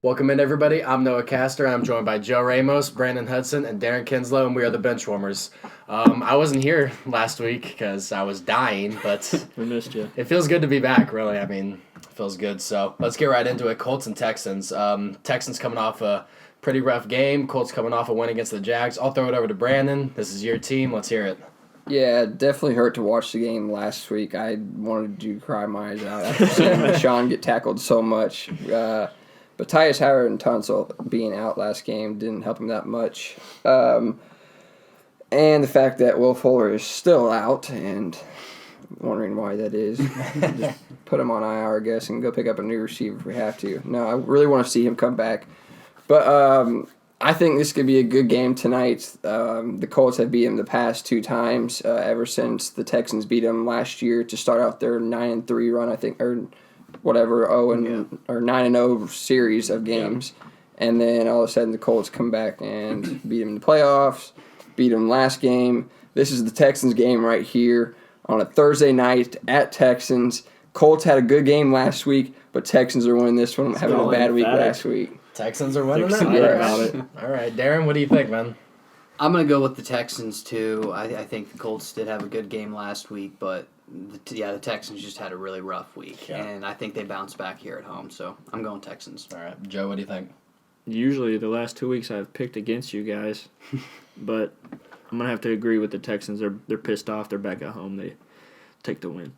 Welcome in, everybody. I'm Noah Castor. I'm joined by Joe Ramos, Brandon Hudson, and Darren Kinslow, and we are the Benchwarmers. I wasn't here last week because I was dying, but We missed you. it feels good to be back, really. I mean, it feels good. So let's get right into it. Colts and Texans. Texans coming off a pretty rough game. Colts coming off a win against the Jags. I'll throw it over to Brandon. This is your team. Let's hear it. Yeah, it definitely hurt to watch the game last week. I wanted to cry my eyes out after seeing Sean get tackled so much. But Tyus Howard and Tunsil being out last game didn't help him that much. And the fact that Will Fuller is still out and wondering why that is. Just put him on IR, I guess, and go pick up a new receiver if we have to. No, I really want to see him come back. But I think this could be a good game tonight. The Colts have beat him the past two times ever since the Texans beat them last year to start out their 9-3 run, I think, or whatever, 9-0 series of games. Yeah. And then all of a sudden the Colts come back and beat them in the playoffs, beat them last game. This is the Texans game right here on a Thursday night at Texans. Colts had a good game last week, but Texans are winning this one, having a bad week last week. Texans are winning it? All right. Darren, what do you think, man? I'm going to go with the Texans, too. I think the Colts did have a good game last week, but the Texans just had a really rough week, and I think they bounced back here at home, so I'm going Texans. All right. Joe, what do you think? Usually the last 2 weeks I've picked against you guys, but I'm going to have to agree with the Texans. They're pissed off. They're back at home. They take the win.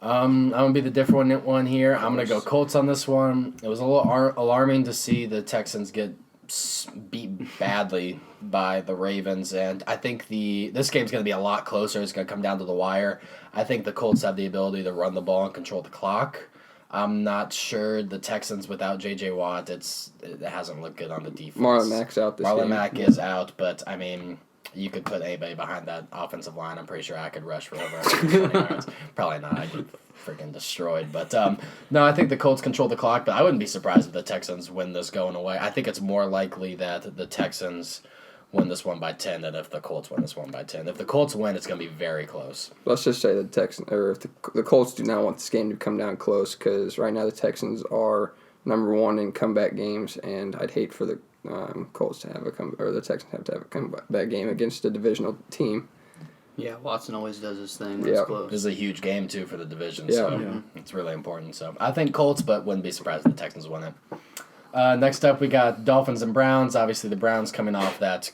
I'm going to be the different one here. I'm going to go Colts on this one. It was a little alarming to see the Texans get beat badly by the Ravens, and I think this game's going to be a lot closer. It's going to come down to the wire. I think the Colts have the ability to run the ball and control the clock. I'm not sure the Texans without J.J. Watt, it hasn't looked good on the defense. Marlon Mack's out this game. Marlon Mack is out, but, I mean, you could put anybody behind that offensive line. I'm pretty sure I could rush for over 120 yards. Probably not. I'd be freaking destroyed. But, no, I think the Colts control the clock, but I wouldn't be surprised if the Texans win this going away. I think it's more likely that the Texans win this one by 10 than if the Colts win this one by 10. If the Colts win, it's going to be very close. Let's just say if the Colts do not want this game to come down close, because right now the Texans are number one in comeback games, and I'd hate for the Colts to have the Texans have to have a comeback game against a divisional team. Yeah, Watson always does his thing. When it's close. This is a huge game too for the division, so it's really important. So I think Colts, but wouldn't be surprised if the Texans win it. Next up, we got Dolphins and Browns. Obviously, the Browns coming off that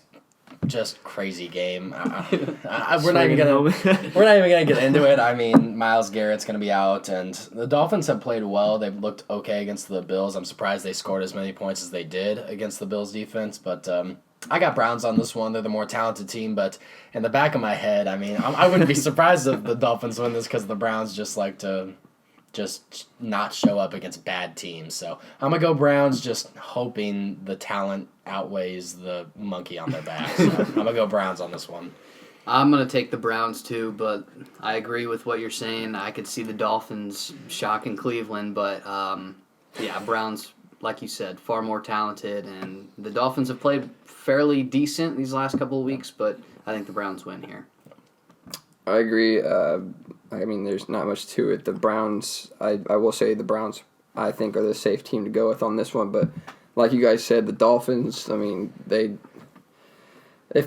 just crazy game. We're not even gonna get into it. I mean, Myles Garrett's gonna be out, and the Dolphins have played well. They've looked okay against the Bills. I'm surprised they scored as many points as they did against the Bills defense, but I got Browns on this one. They're the more talented team, but in the back of my head, I mean, I wouldn't be surprised if the Dolphins win this because the Browns just like to just not show up against bad teams. So I'm going to go Browns, just hoping the talent outweighs the monkey on their back. So I'm going to go Browns on this one. I'm going to take the Browns, too, but I agree with what you're saying. I could see the Dolphins shocking Cleveland, but, Browns, like you said, far more talented, and the Dolphins have played fairly decent these last couple of weeks, but I think the Browns win here. I agree. I mean, there's not much to it. The Browns, I will say the Browns, I think, are the safe team to go with on this one. But like you guys said, the Dolphins, I mean, they've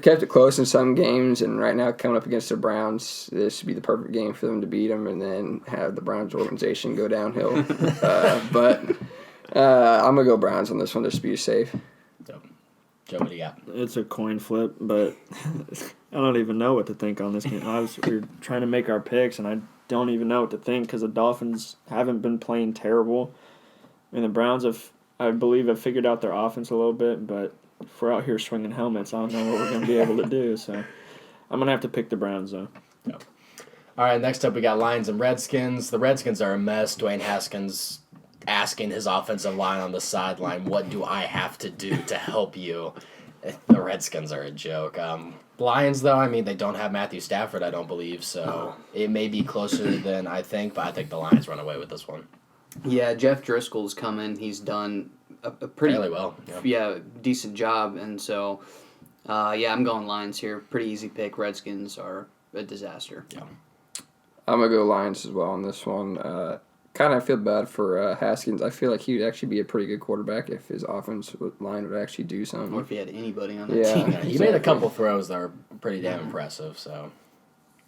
kept it close in some games, and right now coming up against the Browns, this would be the perfect game for them to beat them and then have the Browns organization go downhill. But I'm going to go Browns on this one just to be safe. Joe, what do you got? It's a coin flip, but I don't even know what to think on this game. We're trying to make our picks, and I don't even know what to think because the Dolphins haven't been playing terrible. And the Browns I believe, have figured out their offense a little bit, but if we're out here swinging helmets, I don't know what we're going to be able to do. So I'm going to have to pick the Browns, though. Yep. All right, next up we got Lions and Redskins. The Redskins are a mess. Dwayne Haskins asking his offensive line on the sideline, what do I have to do to help you? The Redskins are a joke. Lions, though, I mean, they don't have Matthew Stafford, I don't believe, so it may be closer than I think, but I think the Lions run away with this one. Yeah, Jeff Driscoll's come in. He's done a pretty fairly well. Decent job, and so, I'm going Lions here. Pretty easy pick. Redskins are a disaster. Yeah. I'm going to go Lions as well on this one. Kind of feel bad for Haskins. I feel like he would actually be a pretty good quarterback if his offense line would actually do something. Or if he had anybody on that Yeah. team. Yeah, he made a couple throws that are pretty damn impressive. So,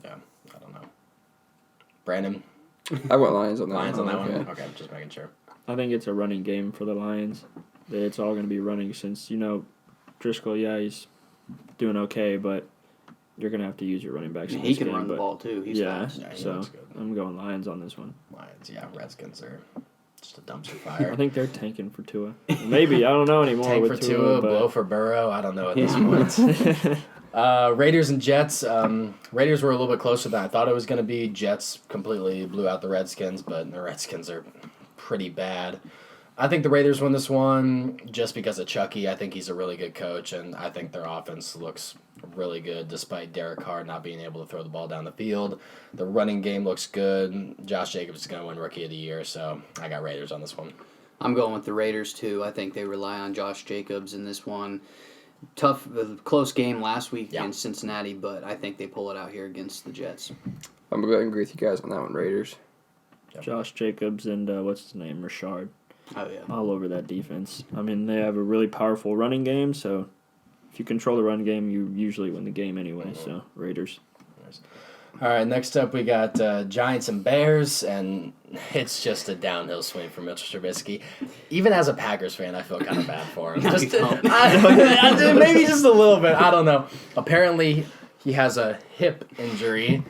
yeah, I don't know. Brandon, I went Lions on that Lions on one. that one. Okay. Okay, just making sure. I think it's a running game for the Lions. It's all going to be running since, Driscoll, he's doing okay, but you're going to have to use your running backs in He this can game. run the but ball, too. He's fast. Yeah, he so looks good. I'm going Lions on this one. Lions, yeah. Redskins are just a dumpster fire. I think they're tanking for Tua. Maybe, I don't know anymore. Tank for with Tua, but blow for Burrow. I don't know at this point. Raiders and Jets. Raiders were a little bit closer than I thought it was going to be. Jets completely blew out the Redskins, but the Redskins are pretty bad. I think the Raiders win this one just because of Chucky. I think he's a really good coach, and I think their offense looks really good despite Derek Carr not being able to throw the ball down the field. The running game looks good. Josh Jacobs is going to win Rookie of the Year, so I got Raiders on this one. I'm going with the Raiders, too. I think they rely on Josh Jacobs in this one. Tough, close game last week against Cincinnati, but I think they pull it out here against the Jets. I'm going to go ahead and agree with you guys on that one, Raiders. Josh Jacobs and, what's his name, Rashard. Oh, yeah. All over that defense. I mean, they have a really powerful running game, so if you control the run game, you usually win the game anyway, so Raiders. All right, next up we got Giants and Bears, and it's just a downhill swing for Mitchell Trubisky. Even as a Packers fan, I feel kind of bad for him. Maybe just a little bit. I don't know. Apparently, he has a hip injury,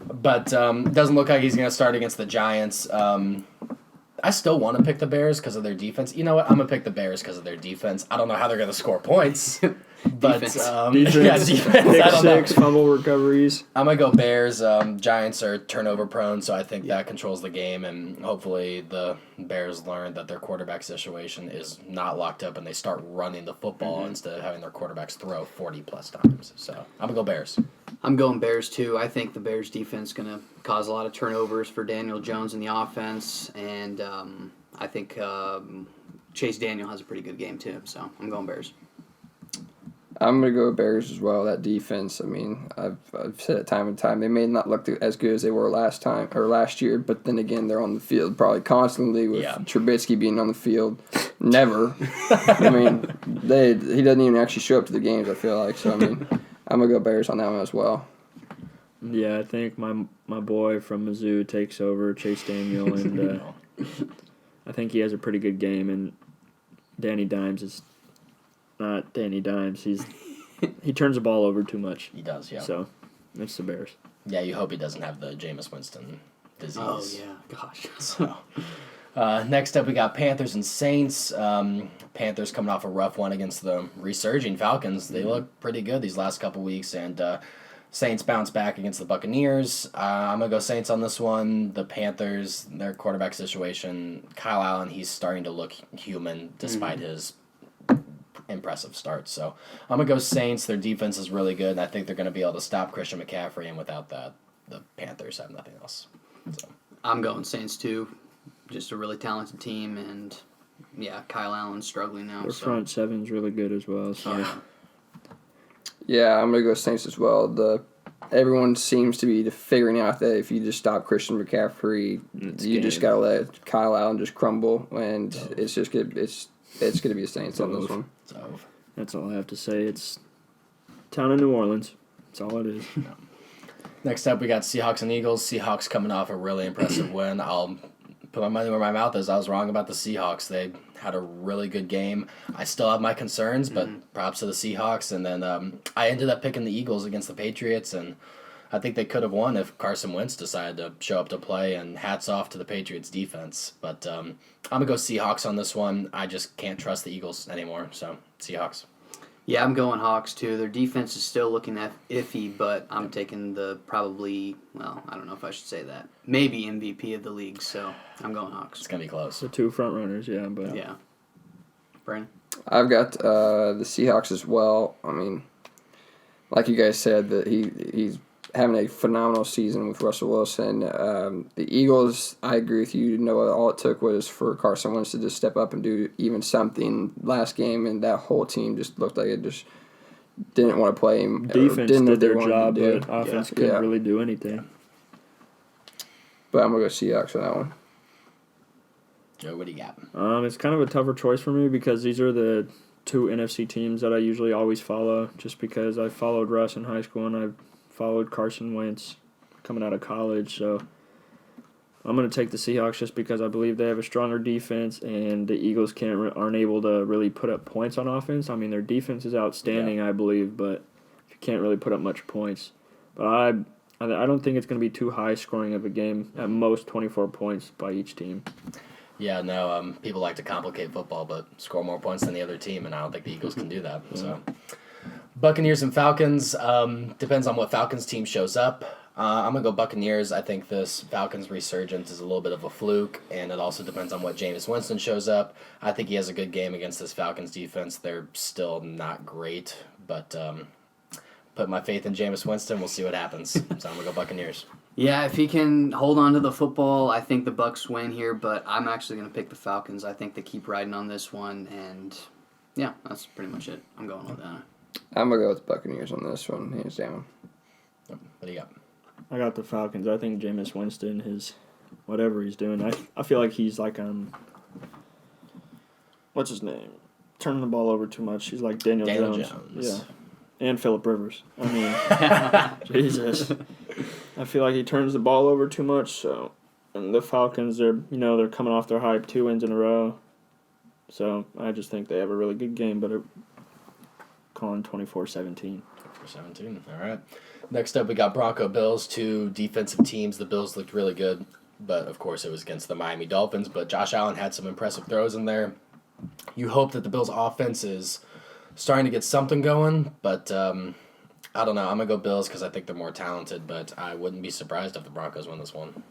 but doesn't look like he's going to start against the Giants. I still want to pick the Bears because of their defense. You know what? I'm going to pick the Bears because of their defense. I don't know how they're going to score points. But Defense. defense. Pick I don't know. six, fumble recoveries. I'm going to go Bears. Giants are turnover prone, so I think that controls the game, and hopefully the Bears learn that their quarterback situation is not locked up and they start running the football instead of having their quarterbacks throw 40-plus times. So I'm going to go Bears. I'm going Bears, too. I think the Bears' defense is going to cause a lot of turnovers for Daniel Jones in the offense, and I think Chase Daniel has a pretty good game, too. So I'm going Bears. I'm going to go Bears as well. That defense, I mean, I've said it time and time. They may not look as good as they were last year, but then again, they're on the field probably constantly with Trubisky being on the field. Never. I mean, he doesn't even actually show up to the games, I feel like. So, I mean, I'm going to go Bears on that one as well. Yeah, I think my boy from Mizzou takes over, Chase Daniel, and I think he has a pretty good game, and Danny Dimes is not Danny Dimes. He turns the ball over too much. He does, yeah. So, it's the Bears. Yeah, you hope he doesn't have the Jameis Winston disease. Oh, yeah. Gosh. So, next up, we got Panthers and Saints. Panthers coming off a rough one against the resurging Falcons. They look pretty good these last couple weeks, and Saints bounce back against the Buccaneers. I'm going to go Saints on this one. The Panthers, their quarterback situation, Kyle Allen, he's starting to look human despite his impressive start. So I'm going to go Saints. Their defense is really good, and I think they're going to be able to stop Christian McCaffrey, and without that, the Panthers have nothing else. So. I'm going Saints, too. Just a really talented team, and, yeah, Kyle Allen's struggling now. Their front seven's really good as well. So. Yeah, I'm going to go Saints as well. Everyone seems to be figuring out that if you just stop Christian McCaffrey, just got to let Kyle Allen just crumble, and it's just going to it's going to be a Saints on this one. That's all I have to say. It's town of New Orleans. That's all it is. Next up, we got Seahawks and Eagles. Seahawks coming off a really impressive win. I'll put my money where my mouth is. I was wrong about the Seahawks. They had a really good game. I still have my concerns, but props to the Seahawks. And then I ended up picking the Eagles against the Patriots, and I think they could have won if Carson Wentz decided to show up to play, and hats off to the Patriots defense. But I'm going to go Seahawks on this one. I just can't trust the Eagles anymore, so Seahawks. Yeah, I'm going Hawks, too. Their defense is still looking iffy, but I'm taking I don't know if I should say that. Maybe MVP of the league, so I'm going Hawks. It's going to be close. The two front runners, yeah. But Yeah. Brandon? I've got the Seahawks as well. I mean, like you guys said, that he's having a phenomenal season with Russell Wilson. The Eagles, I agree with you. All it took was for Carson Wentz to just step up and do even something last game, and that whole team just looked like it just didn't want to play him. Defense didn't did their want job, to but offense couldn't really do anything. But I'm going to go Seahawks on that one. Joe, what do you got? It's kind of a tougher choice for me because these are the two NFC teams that I usually always follow, just because I followed Russ in high school and I followed Carson Wentz coming out of college. So I'm going to take the Seahawks just because I believe they have a stronger defense and the Eagles aren't able to really put up points on offense. I mean, their defense is outstanding, I believe, but you can't really put up much points. But I don't think it's going to be too high scoring of a game. At most 24 points by each team. Yeah, no, people like to complicate football, but score more points than the other team, and I don't think the Eagles can do that. So, Buccaneers and Falcons, depends on what Falcons team shows up. I'm going to go Buccaneers. I think this Falcons resurgence is a little bit of a fluke, and it also depends on what Jameis Winston shows up. I think he has a good game against this Falcons defense. They're still not great, but put my faith in Jameis Winston. We'll see what happens. So I'm going to go Buccaneers. Yeah, if he can hold on to the football, I think the Bucs win here, but I'm actually going to pick the Falcons. I think they keep riding on this one, and yeah, that's pretty much it. I'm going with that. I'm going to go with the Buccaneers on this one, hands down. What do you got? I got the Falcons. I think Jameis Winston, whatever he's doing, I feel like he's like, what's his name? Turning the ball over too much. He's like Daniel Jones. Yeah. And Phillip Rivers. I mean, Jesus. I feel like he turns the ball over too much. So, and the Falcons, they're coming off their hype, 2 wins in a row. So I just think they have a really good game, but calling 24-17. 24-17. All right. Next up, we got Bronco Bills, 2 defensive teams. The Bills looked really good, but of course it was against the Miami Dolphins. But Josh Allen had some impressive throws in there. You hope that the Bills' offense is starting to get something going, but I don't know. I'm going to go Bills because I think they're more talented, but I wouldn't be surprised if the Broncos win this one.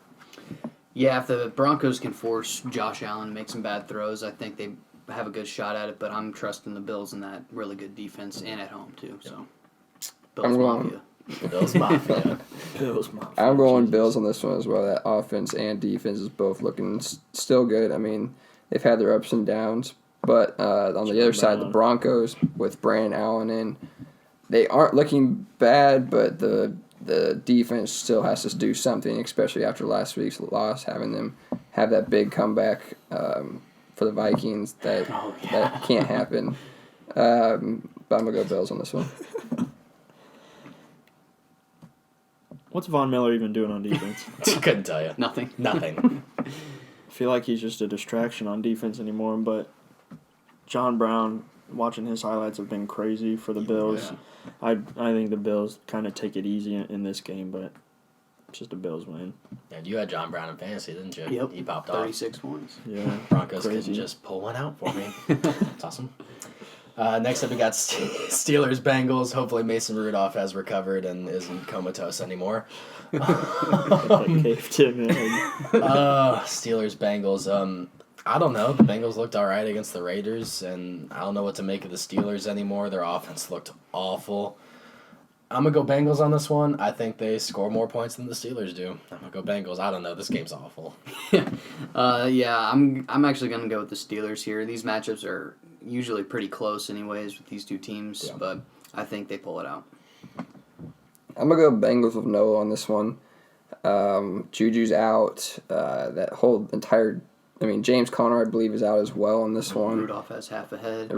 Yeah, if the Broncos can force Josh Allen to make some bad throws, I think they have a good shot at it, but I'm trusting the Bills in that really good defense and at home, too. So, Bills Mafia. Bills Mafia. Bills Mafia. I'm going Bills on this one as well. That offense and defense is both looking still good. I mean, they've had their ups and downs, but on the other side, the Broncos with Brandon Allen in, they aren't looking bad, but the defense still has to do something, especially after last week's loss, having them have that big comeback for the Vikings that can't happen. But I'm going to go Bills on this one. What's Von Miller even doing on defense? Couldn't tell you. Nothing. I feel like he's just a distraction on defense anymore, but John Brown, watching his highlights have been crazy for the Bills. Yeah. I think the Bills kind of take it easy in this game, but it's just a Bills win. And you had John Brown in fantasy, didn't you? Yep. He popped off. 36 points. Yeah. Broncos could just pull one out for me. That's awesome. Next up, we got Steelers Bengals. Hopefully, Mason Rudolph has recovered and isn't comatose anymore. Steelers Bengals. I don't know. The Bengals looked all right against the Raiders, and I don't know what to make of the Steelers anymore. Their offense looked awful. I'm going to go Bengals on this one. I think they score more points than the Steelers do. I'm going to go Bengals. I don't know. This game's awful. I'm actually going to go with the Steelers here. These matchups are usually pretty close anyways with these two teams, but I think they pull it out. I'm going to go Bengals with Noah on this one. Juju's out. That whole entire... James Conner, I believe, is out as well in this one. Rudolph has half a head.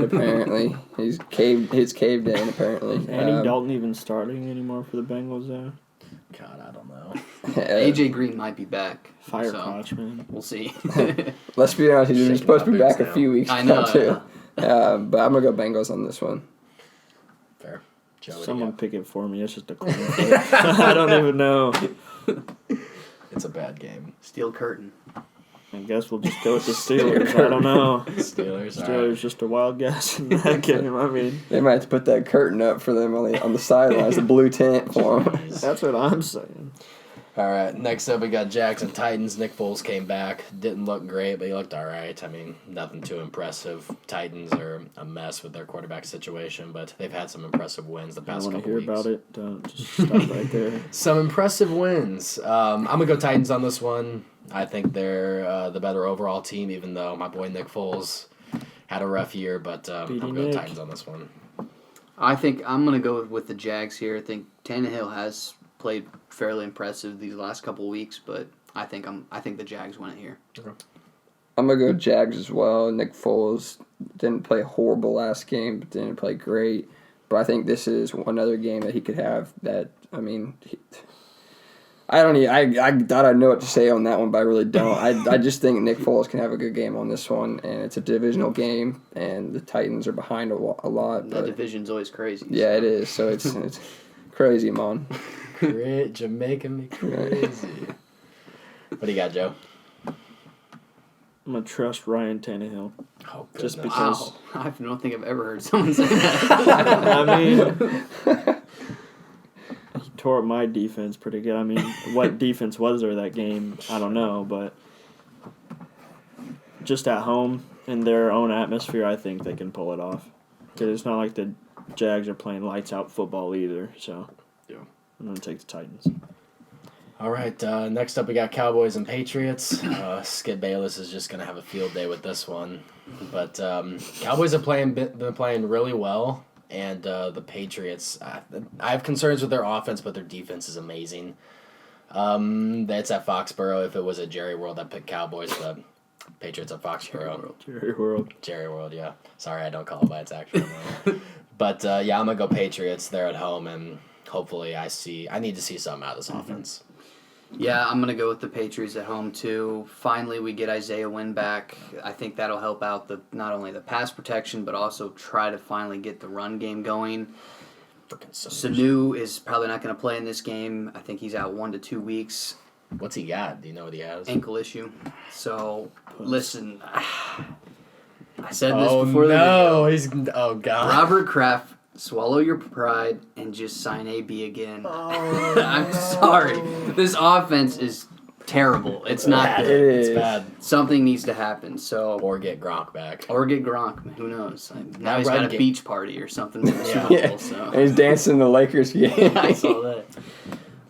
Apparently. He's caved in, apparently. Andy Dalton even starting anymore for the Bengals there? God, I don't know. AJ Green might be back. Fire Koch, man. We'll see. Let's be honest, he's supposed to be back a few weeks ago, too. But I'm going to go Bengals on this one. Fair. Joe, someone pick it for me. It's just a coin flip. I don't even know. It's a bad game. Steel curtain. I guess we'll just go with the Steelers. I don't know. Steelers right. Just a wild guess in that game. They might have to put that curtain up for them on the sidelines, the blue tent for them. That's what I'm saying. All right, next up we got Jackson Titans. Nick Foles came back. Didn't look great, but he looked all right. Nothing too impressive. Titans are a mess with their quarterback situation, but they've had some impressive wins the past couple weeks. I want to hear about it. Don't just stop right there. Some impressive wins. I'm going to go Titans on this one. I think they're the better overall team, even though my boy Nick Foles had a rough year, but I'm going to go Titans on this one. I think I'm going to go with the Jags here. I think Tannehill has played fairly impressive these last couple of weeks, but I think the Jags win it here. I'm going to go Jags as well. Nick Foles didn't play horrible last game, but didn't play great. But I think this is one other game that he could have that, I mean, I thought I'd know what to say on that one, but I really don't. I just think Nick Foles can have a good game on this one, and it's a divisional game, and the Titans are behind a lot. The division's always crazy. Yeah, it is. So it's crazy, man. Jamaican me crazy. What do you got, Joe? I'm going to trust Ryan Tannehill. Oh, Just goodness. because. Wow. I don't think I've ever heard someone say that. I mean, he tore up my defense pretty good. I mean, what defense was there that game? I don't know, but just at home in their own atmosphere, I think they can pull it off. Because it's not like the Jags are playing lights out football either. So Yeah. I'm going to take the Titans. All right, next up we got Cowboys and Patriots. Skip Bayless is just going to have a field day with this one. But Cowboys have been playing really well, and the Patriots, I have concerns with their offense, but their defense is amazing. That's at Foxborough. If it was at Jerry World, I'd pick Cowboys, but Patriots at Foxborough. Jerry World. Yeah. Sorry, I don't call it by its actual name. But, yeah, I'm going to go Patriots. They're at home, and hopefully I need to see something out of this offense. Yeah, I'm going to go with the Patriots at home, too. Finally, we get Isaiah Wynn back. I think that'll help out not only the pass protection, but also try to finally get the run game going. Sanu is probably not going to play in this game. I think he's out 1 to 2 weeks. What's he got? Do you know what he has? Ankle issue. So, listen, I said this before the video. Oh, God. Robert Kraft, swallow your pride and just sign AB again. Oh. I'm sorry. This offense is terrible. It's not good. It's bad. Something needs to happen. So Or get Gronk back. Or get Gronk. Who knows? Now he's got a beach party or something in the Super Bowl. So. And he's dancing in the Lakers game. I saw that.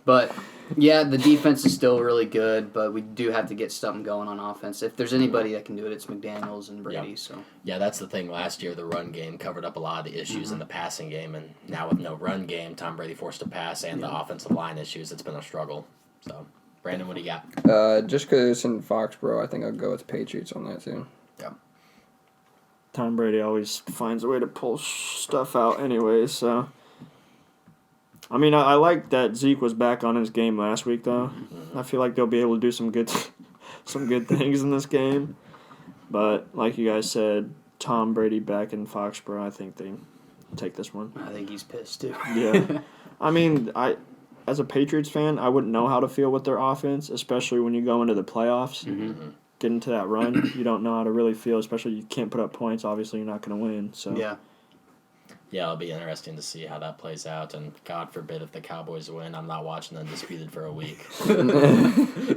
But, yeah, the defense is still really good, but we do have to get something going on offense. If there's anybody that can do it, it's McDaniels and Brady. Yep. So yeah, that's the thing. Last year, the run game covered up a lot of the issues in the passing game, and now with no run game, Tom Brady forced to pass, and the offensive line issues, it's been a struggle. So, Brandon, what do you got? Just because it's in Foxborough, I think I'll go with the Patriots on that, too. Yeah. Tom Brady always finds a way to pull stuff out anyway, so... I mean, I like that Zeke was back on his game last week, though. I feel like they'll be able to do some good things in this game. But like you guys said, Tom Brady back in Foxborough, I think they take this one. I think he's pissed, too. Yeah. I mean, as a Patriots fan, I wouldn't know how to feel with their offense, especially when you go into the playoffs. Mm-hmm. Get into that run, you don't know how to really feel, especially you can't put up points. Obviously, you're not going to win. So Yeah. Yeah, it'll be interesting to see how that plays out, and God forbid if the Cowboys win, I'm not watching Undisputed for a week.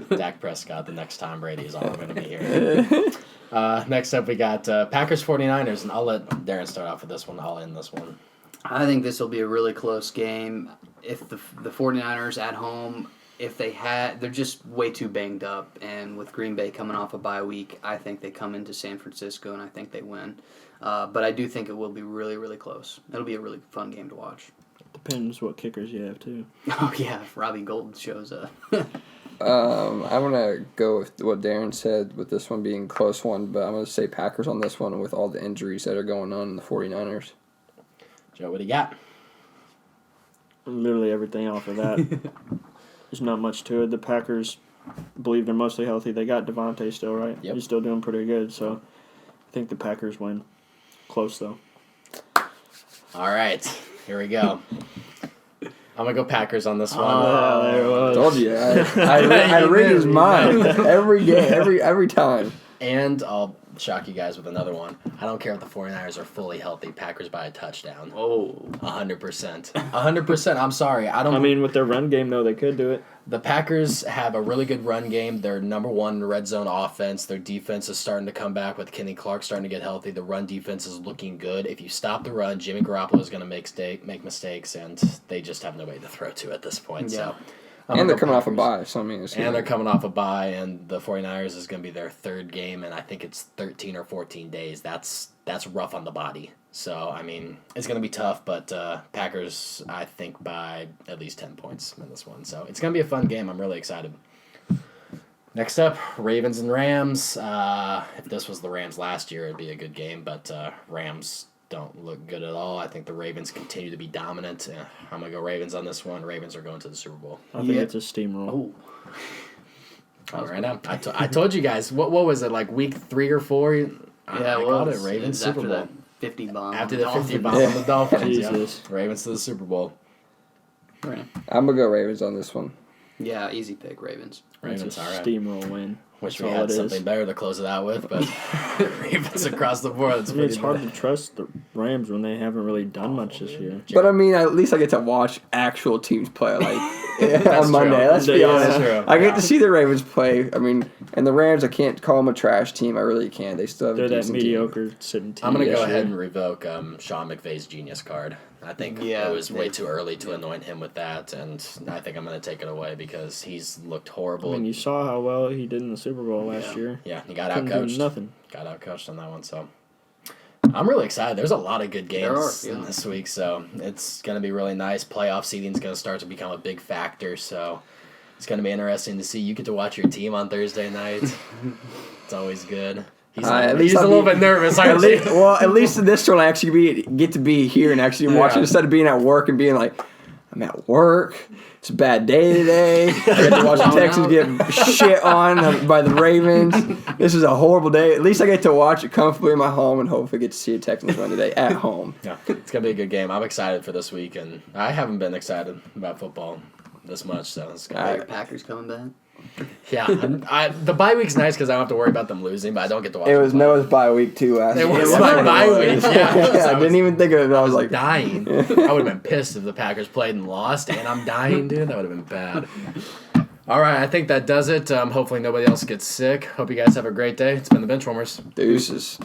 Dak Prescott, the next Tom Brady is all I'm going to be hearing. Next up, we got Packers 49ers, and I'll let Darren start off with this one. I'll end this one. I think this will be a really close game. If the 49ers at home, they're just way too banged up, and with Green Bay coming off a bye week, I think they come into San Francisco, and I think they win. But I do think it will be really, really close. It'll be a really fun game to watch. Depends what kickers you have, too. Oh, yeah, if Robbie Gould shows up. I'm going to go with what Darren said with this one being a close one, but I'm going to say Packers on this one with all the injuries that are going on in the 49ers. Joe, what do you got? Literally everything off of that. There's not much to it. The Packers believe they're mostly healthy. They got Devontae still, right? Yep. He's still doing pretty good, so I think the Packers win. Close, though. All right, here we go. I'm going to go Packers on this one. Oh, there it was. Told you. I read his mind every game, every time. And I'll shock you guys with another one. I don't care if the 49ers are fully healthy. Packers by a touchdown. Oh. 100%. 100%. I'm sorry. I mean, with their run game, though, they could do it. The Packers have a really good run game. They're number one in red zone offense. Their defense is starting to come back with Kenny Clark starting to get healthy. The run defense is looking good. If you stop the run, Jimmy Garoppolo is going to make mistakes, and they just have nobody to throw to at this point. Yeah. So, And they're coming off a bye, so I mean, they're coming off a bye, and the 49ers is going to be their third game, and I think it's 13 or 14 days. That's rough on the body. So, I mean, it's going to be tough, but Packers, I think, by at least 10 points in this one. So, it's going to be a fun game. I'm really excited. Next up, Ravens and Rams. If this was the Rams last year, it'd be a good game, but Rams don't look good at all. I think the Ravens continue to be dominant. I'm going to go Ravens on this one. Ravens are going to the Super Bowl. I think it's a steamroll. Oh, right now. I told you guys. What was it, like week 3 or 4? Yeah, I got it. Ravens Super Bowl. That 50 bomb. After the 50 bomb on the Dolphins. Jesus. Yeah. Ravens to the Super Bowl. I'm gonna go Ravens on this one. Yeah, easy pick, Ravens. Ravens, It's a all right. steamroll win. Wish That's we all had it something is. better to close it out with, but Ravens across the board. It's, It's hard to trust the Rams when they haven't really done much this year. But I mean, at least I get to watch actual teams play like on Monday. true. Let's be Yeah, honest. that's true. I get Yeah. to see the Ravens play. I mean, and the Rams, I can't call them a trash team. I really can't. They still have They're a that decent team. mediocre sitting team. I'm going to Yeah, go sure. ahead and revoke Sean McVay's genius card. I think Yeah, it was way they- too early to anoint him with that, and I think I'm going to take it away because he's looked horrible. I mean, you saw how well he did in the Super Bowl last year. Yeah, he got Couldn't do outcoached. nothing. Got outcoached on that one, so I'm really excited. There's a lot of good games There are, yeah. this week, so it's going to be really nice. Playoff seeding is going to start to become a big factor, so it's going to be interesting to see. You get to watch your team on Thursday night. It's always good. He's, At he's least a I'll little be- bit nervous, At aren't least, you? well, at least in this one, I actually get to be here and actually watch it instead of being at work and being like, I'm at work. It's a bad day today. I get to watch the Texans get shit on by the Ravens. This is a horrible day. At least I get to watch it comfortably in my home and hopefully get to see a Texans win today at home. Yeah, it's going to be a good game. I'm excited for this week, and I haven't been excited about football this much, so it's going to Your Packers coming back. Yeah, the bye week's nice because I don't have to worry about them losing, but I don't get to watch It them was play. Noah's bye week too last It week. was That's my what it bye was. week, yeah. I didn't even think of it. I was like, dying. I would have been pissed if the Packers played and lost, and I'm dying, dude. That would have been bad. All right, I think that does it. Hopefully nobody else gets sick. Hope you guys have a great day. It's been the Benchwarmers. deuces.